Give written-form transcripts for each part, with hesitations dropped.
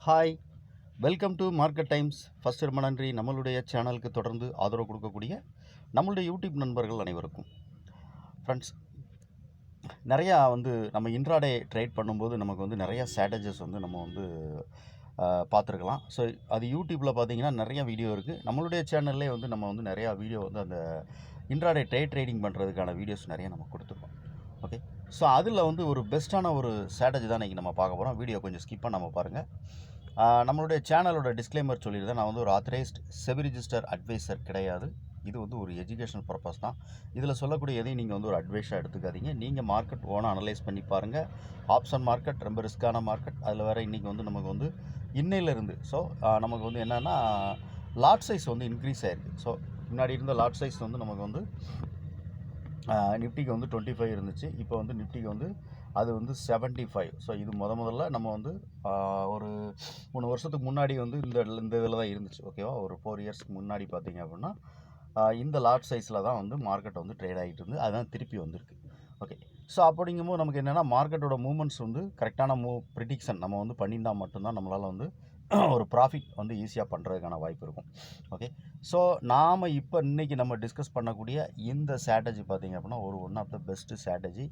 Hi, welcome to market times. First ரொம்ப நன்றி நம்மளுடைய சேனலுக்கு தொடர்ந்து ஆதரவு கொடுக்கக்கூடிய நம்மளுடைய யூடியூப் நண்பர்கள் அனைவருக்கும். ஃப்ரெண்ட்ஸ், நிறையா நம்ம இன்ட்ராடே ட்ரேட் பண்ணும்போது நமக்கு நிறையா ஸ்ட்ராட்டஜிஸ் நம்ம பார்த்துருக்கலாம். ஸோ அது யூடியூப்பில் பார்த்தீங்கன்னா நிறைய வீடியோ இருக்குது. நம்மளுடைய சேனல்லே நம்ம நிறையா வீடியோ அந்த இன்ட்ராடே ட்ரேடிங் பண்ணுறதுக்கான வீடியோஸ் நிறைய நம்ம கொடுத்துருக்கோம். ஓகே, ஸோ அதில் ஒரு பெஸ்ட்டான ஒரு ஸ்ட்ராட்டஜி தான் இன்றைக்கி நம்ம பார்க்க போகிறோம். வீடியோ கொஞ்சம் ஸ்கிப் பண்ணாமல் பாருங்கள். நம்மளுடைய சேனலோட டிஸ்க்ளைமர் சொல்லியிருந்தேன். நான் ஒரு ஆத்தரைஸ்ட் செபி ரிஜிஸ்டர் அட்வைசர் கிடையாது. இது ஒரு எஜுகேஷனல் பர்பஸ் தான். இதில் சொல்லக்கூடிய எதையும் நீங்கள் ஒரு அட்வைஸாக எடுத்துக்காதீங்க. நீங்கள் மார்க்கெட் ஓனாக அனலைஸ் பண்ணி பாருங்கள். ஆப்ஷன் மார்க்கெட் ரொம்ப ரிஸ்க்கான மார்க்கெட். அதில் வேறு இன்றைக்கி நமக்கு இன்னையிலேருந்து ஸோ நமக்கு என்னென்னா லாட் சைஸ் இன்க்ரீஸ் ஆகிருக்கு. ஸோ முன்னாடி இருந்த லாட் சைஸ் நமக்கு நிஃப்டிக்கு 25 இருந்துச்சு. இப்போ நிஃப்டிக்கு அது 75. ஸோ இது முதல்ல நம்ம ஒரு 3 வருஷத்துக்கு முன்னாடி இந்த இதில் தான் இருந்துச்சு. ஓகேவா, ஒரு 4 இயர்ஸ்க்கு முன்னாடி பார்த்தீங்க அப்படின்னா இந்த லாட் சைஸில் தான் மார்க்கெட் ட்ரேட் ஆகிட்டு இருந்து அதுதான் திருப்பி வந்திருக்கு. ஓகே, ஸோ அப்படிங்கும்போது நமக்கு என்னென்னா மார்க்கெட்டோட மூவ்மெண்ட்ஸ் கரெக்டான ப்ரிடிக்ஷன் நம்ம பண்ணியிருந்தால் மட்டும்தான் நம்மளால் ஒரு ப்ராஃபிட் ஈஸியாக பண்ணுறதுக்கான வாய்ப்பு இருக்கும். ஓகே, ஸோ நாம் இப்போ இன்றைக்கி நம்ம டிஸ்கஸ் பண்ணக்கூடிய இந்த ஸ்ட்ராட்டஜி பார்த்திங்க அப்படின்னா one of the best strategy.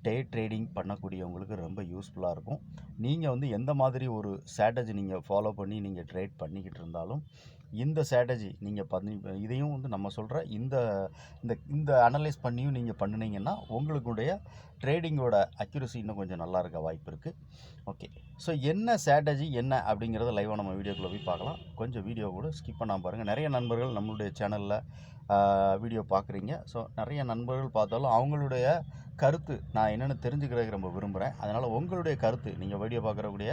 Day trading பண்ணக்கூடியவங்களுக்கு ரொம்ப யூஸ்ஃபுல்லாக இருக்கும். நீங்கள் எந்த மாதிரி ஒரு ஸ்ட்ராட்டஜி நீங்கள் ஃபாலோ பண்ணி நீங்கள் ட்ரேட் பண்ணிக்கிட்டு இருந்தாலும் இந்த ஸ்ட்ராட்டஜி நீங்கள் இதையும் நம்ம சொல்கிற இந்த இந்த அனலைஸ் பண்ணியும் நீங்கள் பண்ணினீங்கன்னா உங்களுடைய ட்ரேடிங்கோட அக்யூரசி இன்னும் கொஞ்சம் நல்லா இருக்க வாய்ப்பு இருக்குது. ஓகே, ஸோ என்ன ஸ்ட்ராட்டஜி என்ன அப்படிங்கிறத லைவாக நம்ம வீடியோக்குள்ளே போய் பார்க்கலாம். கொஞ்சம் வீடியோ கூட ஸ்கிப் பண்ணாமல் பாருங்கள். நிறைய நண்பர்கள் நம்மளுடைய சேனலில் வீடியோ பார்க்குறீங்க. ஸோ நிறைய நண்பர்கள் பார்த்தாலும் அவங்களுடைய கருத்து நான் என்னென்னு தெரிஞ்சுக்கிறதுக்கு ரொம்ப விரும்புகிறேன். அதனால் உங்களுடைய கருத்து நீங்கள் வீடியோ பார்க்குறக்கூடிய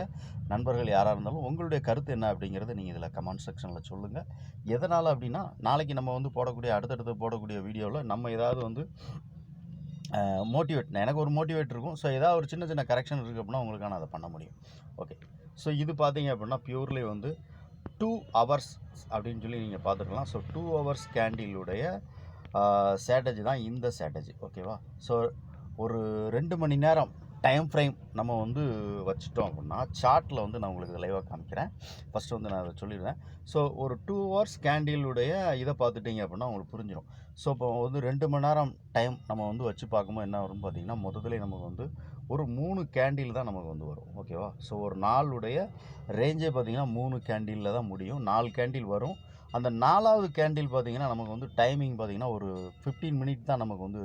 நண்பர்கள் யாராக இருந்தாலும் உங்களுடைய கருத்து என்ன அப்படிங்கிறத நீங்கள் இதில் கமெண்ட் செக்ஷனில் சொல்லுங்கள். எதனால் அப்படின்னா நாளைக்கு நம்ம போடக்கூடிய அடுத்தடுத்து போடக்கூடிய வீடியோவில் நம்ம ஏதாவது மோட்டிவேட் எனக்கு ஒரு மோட்டிவேட் இருக்கும். ஸோ ஏதாவது ஒரு சின்ன சின்ன கரெக்ஷன் இருக்குது அப்படின்னா உங்களுக்கான அதை பண்ண முடியும். ஓகே, ஸோ இது பார்த்தீங்க அப்படின்னா பியூர்லி 2 hours அப்படின்னு சொல்லி நீங்கள் பார்த்துக்கலாம். ஸோ 2 hours கேண்டிலுடைய ஸ்ட்ராட்டஜி தான் இந்த ஸ்ட்ராட்டஜி. ஓகேவா, ஸோ ஒரு 2 மணி நேரம் டைம் ஃப்ரேம் நம்ம வச்சுட்டோம் அப்படின்னா சார்ட்டில் நான் உங்களுக்கு லைவாக காமிக்கிறேன். ஃபஸ்ட்டு நான் அதை சொல்லிடுறேன். ஸோ ஒரு 2 hours கேண்டிலுடைய இதை பார்த்துட்டிங்க அப்படின்னா உங்களுக்கு புரிஞ்சிடும். ஸோ இப்போ 2 மணி நேரம் டைம் நம்ம வச்சு பார்க்கும்போது என்ன வரும்னு பார்த்தீங்கன்னா முதல்ல நமக்கு ஒரு 3 கேண்டில் தான் நமக்கு வரும். ஓகேவா, ஸோ ஒரு நாளுடைய ரேஞ்சே பார்த்திங்கன்னா 3 கேண்டிலில் தான் முடியும். 4 கேண்டில் வரும். அந்த 4வது கேண்டில் பார்த்திங்கன்னா நமக்கு டைமிங் பார்த்திங்கன்னா ஒரு 15 மினிட் தான் நமக்கு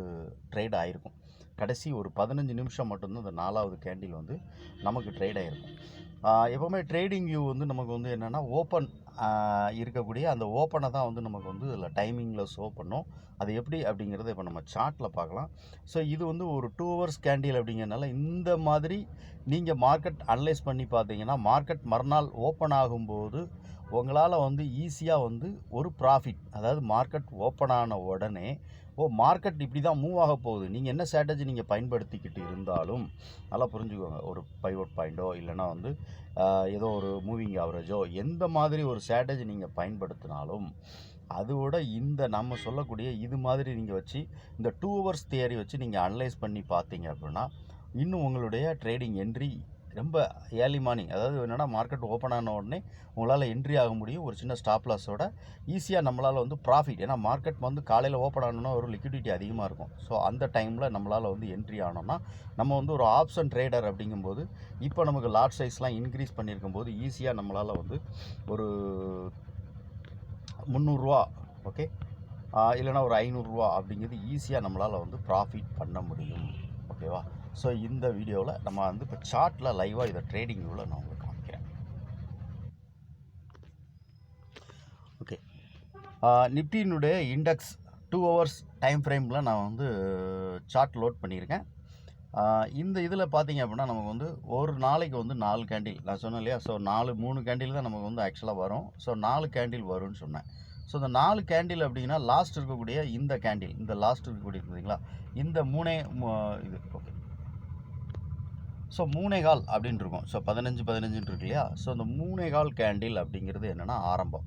ட்ரேட் ஆகிருக்கும். கடைசி ஒரு 15 நிமிஷம் மட்டும்தான் அந்த 4வது கேண்டில் நமக்கு ட்ரேட் ஆகிருக்கும். எப்போவுமே ட்ரேடிங் வியூ நமக்கு என்னென்னா ஓப்பன் இருக்கக்கூடிய அந்த ஓப்பனை தான் நமக்கு இதில் டைமிங்கில் ஷோ பண்ணும். அது எப்படி அப்படிங்கிறத இப்போ நம்ம சார்ட்டில் பார்க்கலாம். ஸோ இது ஒரு 2 hours கேண்டில் அப்படிங்கிறனால இந்த மாதிரி நீங்கள் மார்க்கெட் அனலைஸ் பண்ணி பார்த்தீங்கன்னா மார்க்கெட் மறுநாள் ஓப்பன் ஆகும்போது உங்களால் ஈஸியாக ஒரு ப்ராஃபிட், அதாவது மார்க்கெட் ஓப்பன் ஆன உடனே மார்க்கெட் இப்படி தான் மூவ் ஆக போகுது. நீங்கள் என்ன ஸ்ட்ராட்டஜி நீங்கள் பயன்படுத்திக்கிட்டு இருந்தாலும் நல்லா புரிஞ்சுக்கோங்க. ஒரு பைவோட் பாயிண்டோ இல்லைனா ஏதோ ஒரு மூவிங் ஆவரேஜோ எந்த மாதிரி ஒரு ஸ்ட்ராட்டஜி நீங்கள் பயன்படுத்தினாலும் அதோட இந்த நம்ம சொல்லக்கூடிய இது மாதிரி நீங்கள் வச்சு இந்த 2 hours தியரி வச்சு நீங்கள் அனலைஸ் பண்ணி பார்த்தீங்க அப்படின்னா இன்னும் உங்களுடைய ட்ரேடிங் என்ட்ரி ரொம்ப ஏர்லி மார்னிங், அதாவது என்னென்னா மார்க்கெட் ஓப்பன் ஆன உடனே உங்களால் என்ட்ரி ஆக முடியும். ஒரு சின்ன ஸ்டாப் லாஸோட ஈஸியாக நம்மளால் ப்ராஃபிட், ஏன்னா மார்க்கெட் காலையில் ஓப்பன் ஆனோன்னா ஒரு லிக்விடிட்டி அதிகமாக இருக்கும். ஸோ அந்த டைமில் நம்மளால் என்ட்ரி ஆனோன்னா நம்ம ஒரு ஆப்ஷன் ட்ரேடர் அப்படிங்கும்போது இப்போ நமக்கு லாட் சைஸ்லாம் இன்க்ரீஸ் பண்ணியிருக்கும் போது ஈஸியாக நம்மளால் ஒரு 300 ரூபா, ஓகே, இல்லைனா ஒரு 500 ரூபா அப்படிங்கிறது ஈஸியாக நம்மளால் ப்ராஃபிட் பண்ண முடியும். ஓகேவா, ஸோ இந்த வீடியோவில் நம்ம இப்போ சார்ட்டில் லைவாக இதை ட்ரேடிங் வியூவில் நான் உங்களுக்கு காமிக்கிறேன். ஓகே, நிஃப்டியினுடைய இண்டெக்ஸ் 2 hours டைம் ஃப்ரேமில் நான் சார்ட் லோட் பண்ணியிருக்கேன். இந்த இதில் பார்த்தீங்க அப்படின்னா நமக்கு ஒரு நாளைக்கு 4 கேண்டில் நான் சொன்னேன் இல்லையா. ஸோ 3 கேண்டில் தான் நமக்கு ஆக்சுவலாக வரும். ஸோ 4 கேண்டில் வரும்னு சொன்னேன். ஸோ இந்த 4 கேண்டில் அப்படின்னா லாஸ்ட் இருக்கக்கூடிய இந்த கேண்டில், இந்த லாஸ்ட் இருக்கக்கூடிய பார்த்தீங்களா இந்த 3 இது. ஓகே, ஸோ 3.25 அப்படின்னு இருக்கும். ஸோ 15 இருக்கு இல்லையா. ஸோ இந்த 3.25 கேண்டில் அப்படிங்கிறது என்னென்னா ஆரம்பம்.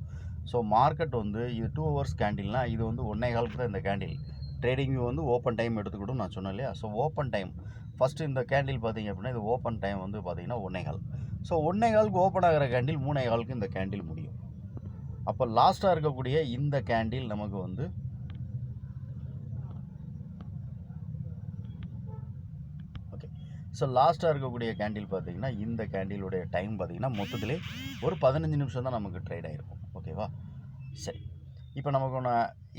ஸோ மார்க்கெட் இது 2 hours கேண்டில்னால் இது 1.25 தான் இந்த கேண்டில். ட்ரேடிங் ஓப்பன் டைம் எடுத்துக்கிட்டும் நான் சொன்னேன் இல்லையா. ஸோ ஓப்பன் டைம் ஃபஸ்ட்டு இந்த கேண்டில் பார்த்திங்க அப்படின்னா இது ஓப்பன் டைம் பார்த்தீங்கன்னா 1.25. ஸோ 1.25க்கு ஓப்பன் ஆகிற கேண்டில் 3.25க்கு இந்த கேண்டில் முடியும். அப்போ லாஸ்ட்டாக இருக்கக்கூடிய இந்த கேண்டில் நமக்கு வந்து ஓகே. ஸோ லாஸ்ட்டாக இருக்கக்கூடிய கேண்டில் பார்த்தீங்கன்னா இந்த கேண்டிலுடைய டைம் பார்த்தீங்கன்னா மொத்தத்திலே ஒரு 15 நிமிஷம் தான் நமக்கு ட்ரேட் ஆகிருக்கும். ஓகேவா? சரி, இப்போ நமக்கு ஒன்று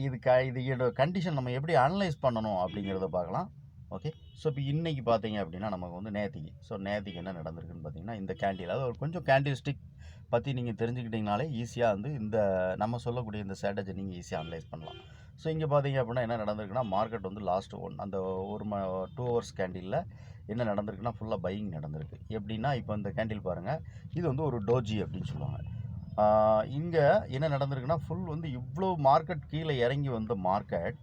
இது கண்டிஷன் நம்ம எப்படி அனலைஸ் பண்ணணும் அப்படிங்கிறத பார்க்கலாம். ஓகே. ஸோ இப்போ இன்றைக்கி பார்த்தீங்க அப்படின்னா நமக்கு வந்து நேற்றுக்கு என்ன நடந்திருக்குன்னு பார்த்தீங்கன்னா இந்த கேண்டில், அதாவது ஒரு கொஞ்சம் கேண்டில் ஸ்டிக் பற்றி நீங்கள் தெரிஞ்சுக்கிட்டிங்கனாலே ஈஸியாக வந்து இந்த நம்ம சொல்லக்கூடிய இந்த ஸ்ட்ராட்டஜி நீங்கள் ஈஸியாக அனலைஸ் பண்ணலாம். ஸோ இங்கே பார்த்தீங்க அப்படின்னா என்ன நடந்திருக்குன்னா மார்க்கெட் வந்து லாஸ்ட் அந்த 2 ஹவர்ஸ் கேண்டிலில் என்ன நடந்திருக்குன்னா ஃபுல்லாக பையிங் நடந்திருக்கு. எப்படின்னா இப்போ இந்த கேண்டில் பாருங்கள், இது வந்து ஒரு டோஜி அப்படின்னு சொல்லுவாங்க. இங்கே என்ன நடந்திருக்குன்னா ஃபுல் வந்து இவ்வளோ மார்க்கெட் கீழே இறங்கி வந்த மார்க்கெட்.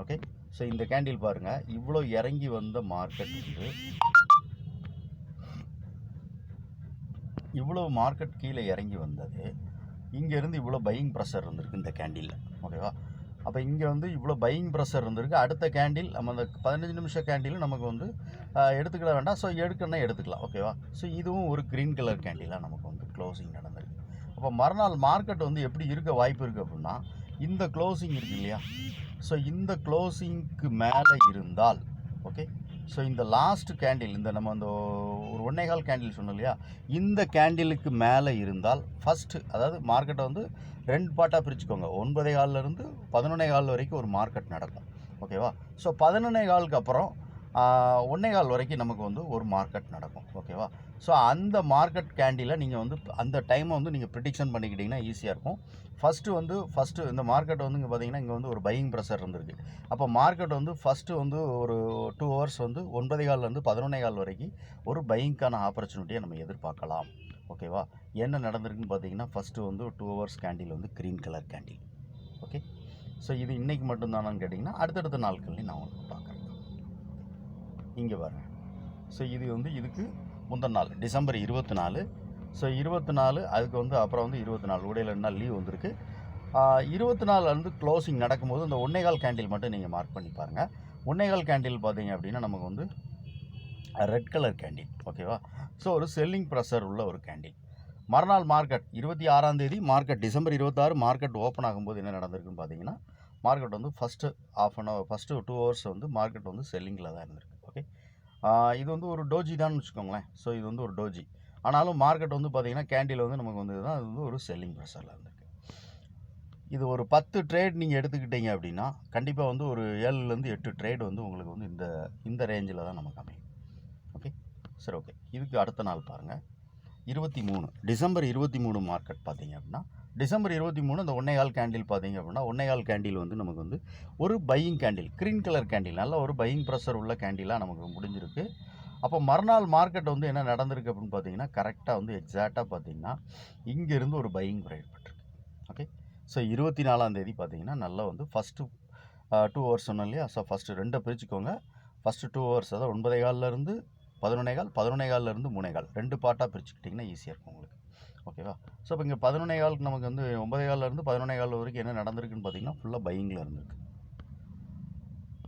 ஓகே. ஸோ இந்த கேண்டில் பாருங்கள், இவ்வளோ இறங்கி வந்த மார்க்கெட் வந்து இவ்வளோ மார்க்கெட் கீழே இறங்கி வந்தது. இங்கேருந்து இவ்வளோ பையிங் ப்ரெஷர் இருந்திருக்கு இந்த கேண்டிலில். ஓகேவா? அப்போ இங்கே வந்து இவ்வளோ பையிங் ப்ரெஷர் இருந்திருக்கு. அடுத்த கேண்டில் நம்ம அந்த 15 நிமிஷம் கேண்டில் நமக்கு வந்து எடுத்துக்கிட வேண்டாம். ஸோ எடுக்கணும்னா எடுத்துக்கலாம். ஓகேவா? ஸோ இதுவும் ஒரு க்ரீன் கலர் கேண்டிலாக நமக்கு வந்து க்ளோசிங் நடந்திருக்கு. அப்போ மறுநாள் மார்க்கெட் வந்து எப்படி இருக்க வாய்ப்பு இருக்குது அப்படின்னா இந்த க்ளோசிங் இருக்குது இல்லையா? ஸோ இந்த க்ளோசிங்க்கு மேலே இருந்தால் ஓகே. ஸோ இந்த லாஸ்ட் கேண்டில் இந்த நம்ம அந்த ஒரு 1.25 கேண்டில் சொன்னோம் இல்லையா, இந்த கேண்டிலுக்கு மேலே இருந்தால் ஃபஸ்ட்டு, அதாவது மார்க்கெட்டை வந்து 2 பார்ட்டாக பிரிச்சுக்கோங்க. 9.25லேருந்து 11.25 வரைக்கும் ஒரு மார்க்கெட் நடக்கும். ஓகேவா? ஸோ 11.25க்கு அப்புறம் 1.25 வரைக்கும் நமக்கு வந்து ஒரு மார்க்கெட் நடக்கும். ஓகேவா? ஸோ அந்த மார்க்கெட் கேண்டிலை நீங்கள் வந்து அந்த டைமை வந்து நீங்கள் ப்ரிடிக்ஷன் பண்ணிக்கிட்டிங்கன்னா ஈஸியாக இருக்கும். ஃபஸ்ட்டு இந்த மார்க்கெட் வந்து இங்கே பார்த்தீங்கன்னா இங்கே வந்து ஒரு பையிங் ப்ரெஷர் இருந்திருக்கு. அப்போ மார்க்கெட் வந்து ஃபஸ்ட்டு வந்து ஒரு 2 ஹவர்ஸ் வந்து 9.25லேருந்து 11.25 வரைக்கும் ஒரு பையிங்க்கான ஆப்பர்ச்சுனிட்டியை நம்ம எதிர்பார்க்கலாம். ஓகேவா? என்ன நடந்திருக்குன்னு பார்த்தீங்கன்னா ஃபஸ்ட்டு வந்து 2 ஹவர்ஸ் கேண்டில் வந்து green colour candle. Okay. So இது இன்றைக்கி மட்டும்தானான்னு கேட்டிங்கன்னா அடுத்தடுத்த நாட்கள்லையும் நான் உங்களுக்கு பார்க்குறேன். இங்கே பாருங்கள். ஸோ இது வந்து இதுக்கு முந்தின நாள் டிசம்பர் 24. ஸோ 24 அதுக்கு வந்து அப்புறம் வந்து 24 இடையில 2 நாள் லீவ் வந்திருக்கு. 24 வந்து க்ளோசிங் நடக்கும்போது இந்த 1.25 கேண்டில் மட்டும் நீங்கள் மார்க் பண்ணி பாருங்கள். 1.25 கேண்டில் பார்த்தீங்க அப்படின்னா நமக்கு வந்து ரெட் கலர் கேண்டில். ஓகேவா? ஸோ ஒரு செல்லிங் ப்ரெஷர் உள்ள ஒரு கேண்டில். மறுநாள் மார்க்கெட் 26ஆம் தேதி மார்க்கெட் டிசம்பர் 26 மார்க்கெட் ஓப்பன் ஆகும்போது என்ன நடந்திருக்குன்னு பார்த்தீங்கன்னா மார்க்கெட் வந்து ஃபஸ்ட்டு ஃபஸ்ட்டு 2 ஹவர்ஸ் வந்து மார்க்கெட் வந்து செல்லிங்கில் தான் இருந்திருக்கு. ஓகே. இது வந்து ஒரு டோஜி தான் வச்சுக்கோங்களேன். ஸோ இது வந்து ஒரு டோஜி. ஆனாலும் மார்க்கெட் வந்து பார்த்தீங்கன்னா கேண்டில் வந்து நமக்கு வந்து தான் அது வந்து ஒரு செல்லிங் ப்ரெஷரில் இருந்திருக்கு. இது ஒரு 10 ட்ரேட் நீங்கள் எடுத்துக்கிட்டீங்க அப்படின்னா கண்டிப்பாக வந்து ஒரு 7லேருந்து 8 ட்ரேட் வந்து உங்களுக்கு வந்து இந்த ரேஞ்சில் தான் நமக்கு அமையும். ஓகே. சரி, ஓகே. இதுக்கு அடுத்த நாள் பாருங்கள், 23 டிசம்பர் 23 மார்க்கெட் பார்த்தீங்க அப்படின்னா டிசம்பர் 23 அந்த 1.25 கேண்டில் பார்த்தீங்க அப்படின்னா 1.25 கேண்டில் வந்து நமக்கு வந்து ஒரு buying candle, green colour candle, நல்ல ஒரு பையிங் ப்ரெஷர் உள்ள கேண்டிலாக நமக்கு முடிஞ்சிருக்கு. அப்போ மறுநாள் மார்க்கெட் வந்து என்ன நடந்திருக்கு அப்படின்னு பார்த்தீங்கன்னா கரெக்டாக வந்து எக்ஸாக்டாக பார்த்தீங்கன்னா இங்கேருந்து ஒரு பையிங் ஏற்பட்டிருக்கு. ஓகே. ஸோ 24ஆம் தேதி பார்த்தீங்கன்னா நல்லா வந்து ஃபஸ்ட்டு 2 ஹவர்ஸ் சொன்னோம் இல்லையா? So first 2 பிரிச்சுக்கோங்க. ஃபஸ்ட்டு 2 ஹவர்ஸ் அதாவது 9.25லேருந்து 11.25, 11.25லேருந்து 3.25 2 பார்ட்டாக பிரிச்சுக்கிட்டிங்கன்னா ஈஸியாக இருக்கும் உங்களுக்கு. ஓகேவா? ஸோ இப்போ இங்கே 11.25க்கு நமக்கு வந்து 9.25லேருந்து 11.25 வரைக்கும் என்ன நடந்திருக்குன்னு பார்த்தீங்கன்னா ஃபுல்லாக பையிங்கில் இருந்திருக்கு.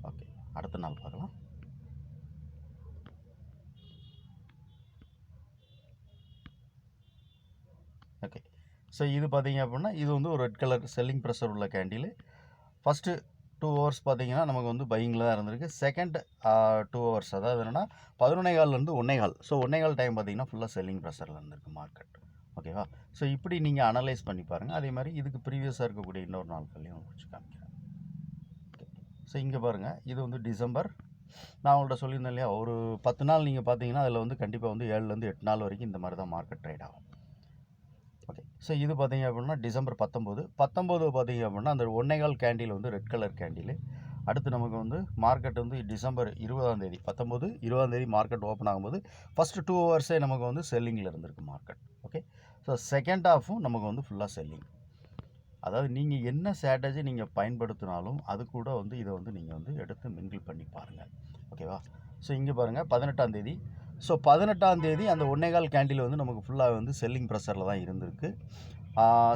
ஓகே. அடுத்த நாள் பார்க்கலாம். ஓகே. ஸோ இது பார்த்தீங்க அப்படின்னா இது வந்து ஒரு ரெட் கலர் செல்லிங் ப்ரெஷர் உள்ள கேண்டில். ஃபஸ்ட்டு 2 ஹவர்ஸ் பார்த்தீங்கன்னா நமக்கு வந்து பையிங்கில் தான் இருந்திருக்கு. செகண்ட் 2 ஹவர்ஸ் அதாவது என்னென்னா 11.25லேருந்து 1.25. ஸோ 1.25 டைம் பார்த்தீங்கன்னா ஃபுல்லாக செல்லிங் ப்ரெஷரில் இருந்திருக்கு மார்க்கெட். ஓகேவா? ஸோ இப்படி நீங்கள் அனலைஸ் பண்ணி பாருங்கள். அதே மாதிரி இதுக்கு ப்ரீவியஸாக இருக்கக்கூடிய இன்னொரு நாட்கள்லையும் வச்சு காமிக்கிறேன். ஓகே. ஸோ இங்கே பாருங்கள், இது வந்து டிசம்பர் நான் உங்கள்கிட்ட சொல்லியிருந்தேன் இல்லையா, ஒரு 10 நாள் நீங்கள் பார்த்தீங்கன்னா அதில் வந்து கண்டிப்பாக வந்து 7லேருந்து 8 நாள் வரைக்கும் இந்த மாதிரி தான் மார்க்கெட் ட்ரேட் ஆகும். ஓகே. ஸோ இது பார்த்தீங்க அப்படின்னா டிசம்பர் 19 பார்த்தீங்க அப்படின்னா அந்த 1.25 கேண்டில் வந்து ரெட் கலர் கேண்டில். அடுத்து நமக்கு வந்து மார்க்கெட் வந்து டிசம்பர் 20ஆம் தேதி 20ஆம் தேதி மார்க்கெட் ஓப்பன் ஆகும்போது ஃபஸ்ட்டு 2 ஹவர்ஸே நமக்கு வந்து செல்லிங்கில் இருந்திருக்கு மார்க்கெட். ஓகே. ஸோ செகண்ட் ஹாஃபும் நமக்கு வந்து ஃபுல்லாக செல்லிங். அதாவது நீங்கள் என்ன ஸ்ட்ராட்டஜி நீங்கள் பயன்படுத்தினாலும் அது கூட வந்து இதை வந்து நீங்கள் வந்து எடுத்து மிங்கிள் பண்ணி பாருங்கள். ஓகேவா? ஸோ இங்கே பாருங்கள் 18ஆம் தேதி. ஸோ 18ஆம் தேதி அந்த 1.25 கேண்டில் வந்து நமக்கு ஃபுல்லாக வந்து செல்லிங் ப்ரெஷரில் தான் இருந்திருக்கு.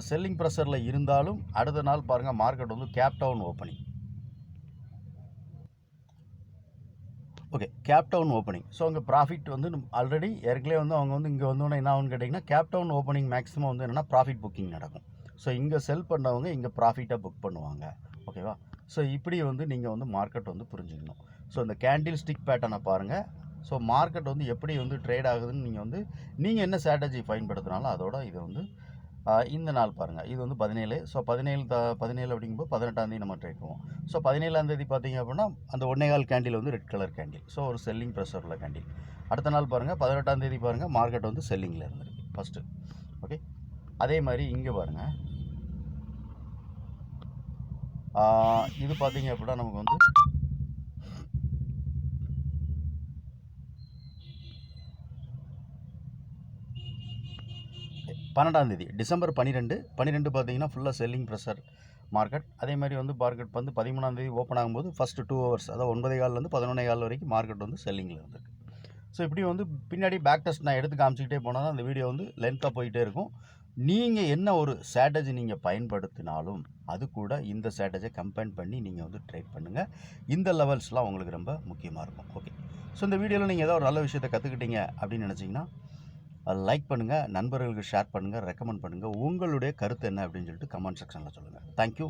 செல்லிங் ப்ரெஷரில் இருந்தாலும் அடுத்த நாள் பாருங்கள் மார்க்கெட் வந்து gap down opening. Okay, gap down opening. So அங்கே ப்ராஃபிட் வந்து ஆல்ரெடி ஏற்கனவே வந்து அவங்க வந்து இங்கே வந்தோடனே என்ன ஆகுன்னு கேட்டிங்கன்னா, கேப் டவுன் ஓப்பனிங் மேக்ஸிமம் வந்து என்னென்னா ப்ராஃபிட் புக்கிங் நடக்கும். ஸோ இங்கே செல் பண்ணவங்க இங்கே ப்ராஃபிட்டாக புக் பண்ணுவாங்க. ஓகேவா? ஸோ இப்படி வந்து நீங்கள் வந்து மார்க்கெட் வந்து புரிஞ்சுக்கணும். ஸோ இந்த கேண்டில் ஸ்டிக் பேட்டர்னை பாருங்கள். ஸோ மார்க்கெட் வந்து எப்படி வந்து ட்ரேட் ஆகுதுன்னு நீங்கள் என்ன ஸ்ட்ராட்டஜி பயன்படுத்தினாலும் அதோட இதை வந்து இந்த நாள் பாருங்கள். இது வந்து 17. ஸோ 17 அப்படிங்கும்போது 18ஆந்தேதி நம்ம ட்ரேட் போவோம். ஸோ 17ஆந்தேதி பார்த்தீங்க அப்படின்னா அந்த 1.25 கேண்டில் வந்து ரெட் கலர் கேண்டில். ஸோ ஒரு செல்லிங் ப்ரெஷர் உள்ள கேண்டில். அடுத்த நாள் பாருங்கள் 18ஆந்தேதி பாருங்கள் மார்க்கெட் வந்து செல்லிங்கில் இருந்திருக்கு ஃபஸ்ட்டு. ஓகே, அதே மாதிரி இங்கே பாருங்கள் இது பார்த்தீங்க அப்படின்னா நமக்கு வந்து பன்னெண்டாந்தேதி டிசம்பர் 12 பார்த்தீங்கன்னா ஃபுல்லாக செல்லிங் ப்ரெஷர் மார்க்கெட். அதே மாதிரி வந்து மார்க்கெட் வந்து 13ஆந்தேதி ஓப்பன் ஆகும்போது ஃபஸ்ட்டு 2 ஹவர்ஸ், அதாவது 9:15 11:15 வரைக்கும் மார்க்கெட் வந்து செல்லிங்கில் இருந்திருக்கு. ஸோ இப்படி வந்து பின்னாடி பேக் டெஸ்ட் நான் எடுத்து காமிச்சிக்கிட்டே போனால் அந்த வீடியோ வந்து லென்த்தாக போயிட்டே இருக்கும். நீங்கள் என்ன ஒரு ஸ்ட்ராட்டஜி நீங்கள் பயன்படுத்தினாலும் அது கூட இந்த ஸ்ட்ராட்டஜியை கம்பைன் பண்ணி நீங்கள் வந்து ட்ரேட் பண்ணுங்கள். இந்த லெவல்ஸ்லாம் உங்களுக்கு ரொம்ப முக்கியமாக இருக்கும். ஓகே, ஸோ இந்த வீடியோவில் நீங்கள் ஏதோ ஒரு நல்ல விஷயத்தை கற்றுக்கிட்டீங்க அப்படின்னு நினச்சிங்கன்னா லைக் பண்ணுங்கள், நண்பர்களுக்கு ஷேர் பண்ணுங்கள், ரெக்கமெண்ட் பண்ணுங்கள். உங்களுடைய கருத்து என்ன அப்படின்னு சொல்லிட்டு கமெண்ட் செக்ஷனில் சொல்லுங்கள். தேங்க்யூ.